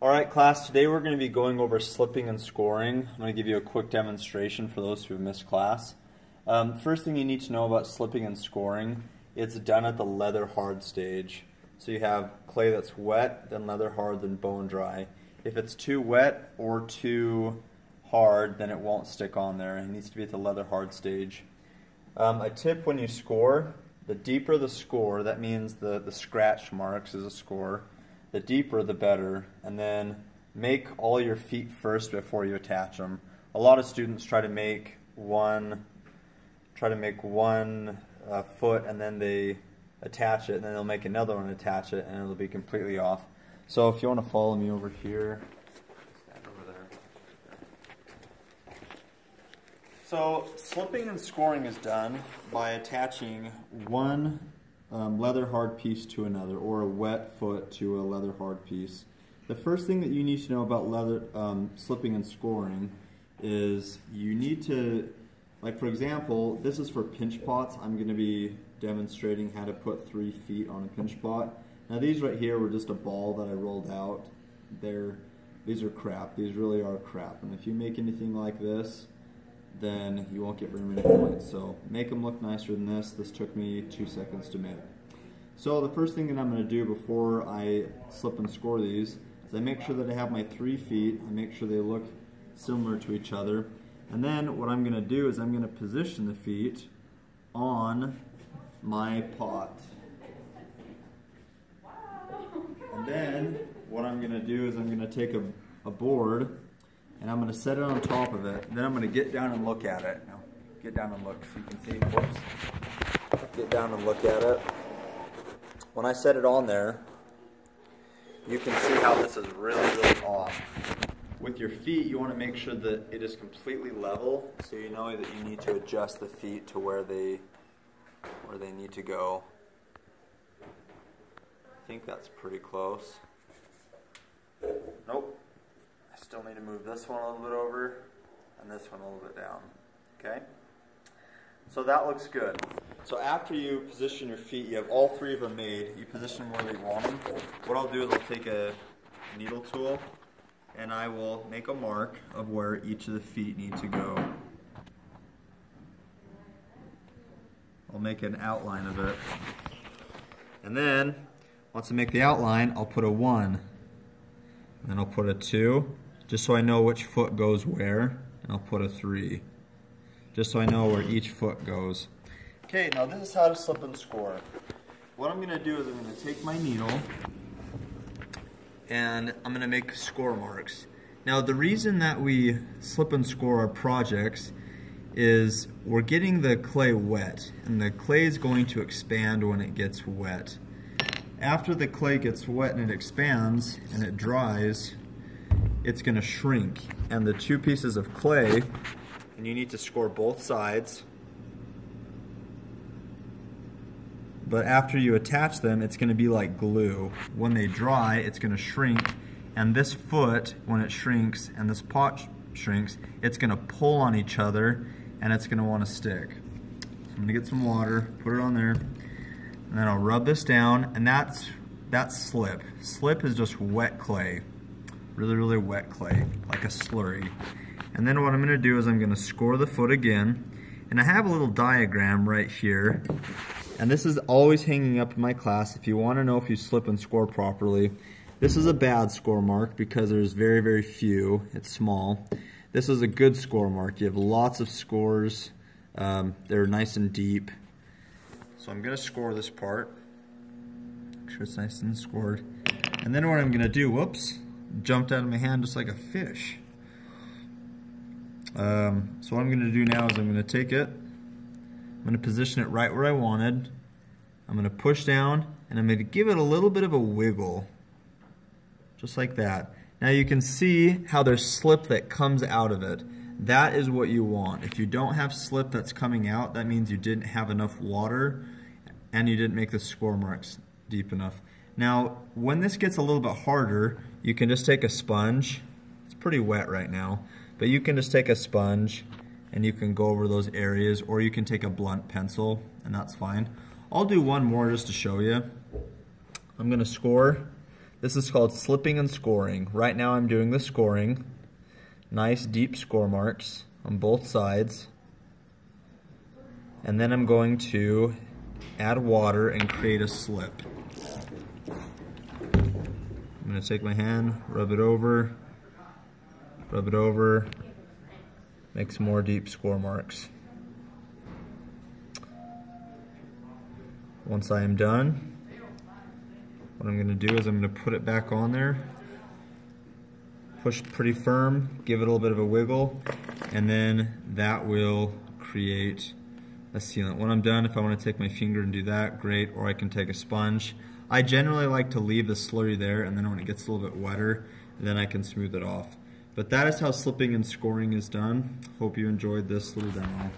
Alright class, today we're going to be going over slipping and scoring. I'm going to give you a quick demonstration for those who have missed class. First thing you need to know about slipping and scoring, it's done at the leather hard stage. So you have clay that's wet, then leather hard, then bone dry. If it's too wet or too hard, then it won't stick on there. It needs to be at the leather hard stage. A tip when you score, the deeper the score, that means the scratch marks is a score. The deeper the better, and then make all your feet first before you attach them. A lot of students try to make one foot and then they attach it, and then they'll make another one and attach it, and it'll be completely off. So if you want to follow me over here, stand over there. So slipping and scoring is done by attaching one leather hard piece to another, or a wet foot to a leather hard piece. The first thing that you need to know about slipping and scoring is you need to, like for example, this is for pinch pots. I'm going to be demonstrating how to put 3 feet on a pinch pot. Now these right here were just a ball that I rolled out. These are crap. These really are crap. And if you make anything like this, then you won't get very many points. So make them look nicer than this. This took me 2 seconds to make. So the first thing that I'm going to do before I slip and score these is I make sure that I have my 3 feet. I make sure they look similar to each other. And then what I'm going to do is I'm going to position the feet on my pot. And then what I'm going to do is I'm going to take a board and I'm going to set it on top of it. Then I'm going to get down and look at it. Now, get down and look so you can see. Whoops. Get down and look at it. When I set it on there, you can see how this is really, really off. With your feet, you want to make sure that it is completely level, so you know that you need to adjust the feet to where they need to go. I think that's pretty close. Nope. I still need to move this one a little bit over and this one a little bit down. Okay? So that looks good. So after you position your feet, you have all 3 of them made, you position them where you want them. What I'll do is I'll take a needle tool and I will make a mark of where each of the feet need to go. I'll make an outline of it. And then, once I make the outline, I'll put a 1. And then I'll put a 2, just so I know which foot goes where. And I'll put a 3, just so I know where each foot goes. Okay, now this is how to slip and score. What I'm going to do is I'm going to take my needle and I'm going to make score marks. Now the reason that we slip and score our projects is we're getting the clay wet, and the clay is going to expand when it gets wet. After the clay gets wet and it expands and it dries, it's going to shrink, and the 2 pieces of clay, and you need to score both sides, but after you attach them, it's going to be like glue. When they dry, it's going to shrink, and this foot, when it shrinks and this pot shrinks, it's going to pull on each other and it's going to want to stick. So I'm going to get some water, put it on there, and then I'll rub this down, and that's slip. Slip is just wet clay, really, really wet clay, like a slurry. And then what I'm going to do is I'm going to score the foot again, and I have a little diagram right here, and this is always hanging up in my class if you want to know if you slip and score properly. This is a bad score mark because there's very, very few. It's small. This is a good score mark. You have lots of scores. They're nice and deep. So I'm going to score this part. Make sure it's nice and scored. And then what I'm going to do, whoops, jumped out of my hand just like a fish. So what I'm going to do now is I'm going to take it, I'm going to position it right where I wanted, I'm going to push down, and I'm going to give it a little bit of a wiggle, just like that. Now you can see how there's slip that comes out of it. That is what you want. If you don't have slip that's coming out, that means you didn't have enough water and you didn't make the score marks deep enough. Now, when this gets a little bit harder, you can just take a sponge. It's pretty wet right now, but you can just take a sponge and you can go over those areas, or you can take a blunt pencil, and that's fine. I'll do one more just to show you. I'm going to score This is called slipping and scoring. Right now I'm doing the scoring. Nice deep score marks on both sides. And then I'm going to add water and create a slip. I'm going to take my hand, rub it over, make some more deep score marks. Once I am done, what I'm going to do is I'm going to put it back on there, push pretty firm, give it a little bit of a wiggle, and then that will create a sealant. When I'm done, if I want to take my finger and do that, great, or I can take a sponge. I generally like to leave the slurry there, and then when it gets a little bit wetter, then I can smooth it off. But that is how slipping and scoring is done. Hope you enjoyed this little demo.